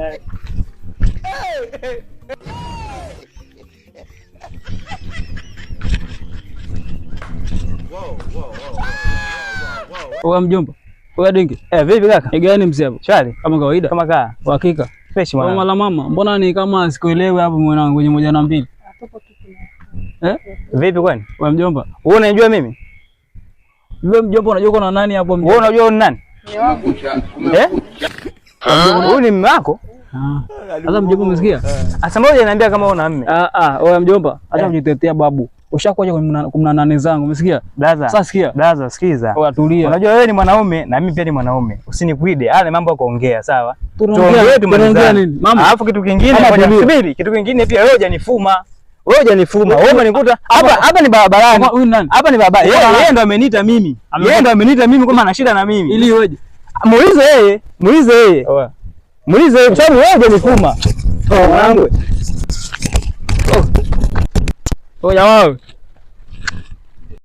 naye. Wewe mjomba. Wewe dingi. Vipi kaka? Ni gani mzee hapo? Shwari. Kama kawaida. Kama kaa. Hakika. Fresh mwana. Mama la mama, mbona ni kama sikuelewi hapo mwanangu kwenye 1 na 2? Vipi kwani? Wewe mjomba. Wewe unajua mimi? Wewe mjomba unajua kuna nani hapo mjomba? Wewe unajua ni nani? Huyu ni mume wako? Sasa mjomba umesikia? Asa moja niambia kama una mume. Wewe mjomba, acha kujitetea babu. Ushakuja kwa 18 zangu, umesikia? Blaza. Sasa sikia. Blaza, sikiza. Wewe tulia. Unajua wewe ni mwanaume na mimi pia ni mwanaume. Usinikuide. Yale mambo ya kuongea, sawa? Tunaongea nini? Mama. Alafu kitu kingine, subiri, kitu kingine pia wewe hujanifuma. Wewe umenikuta hapa ni barabarani. Huyu nani? Hapa ni baba. Yeye ndo ameniita mimi. Yeye ndo ameniita mimi kama ana shida na mimi. Ili weje? Muulize yeye. Muulize yeye kwa sababu wewe hujanifuma. Mwanangu. Jamaa.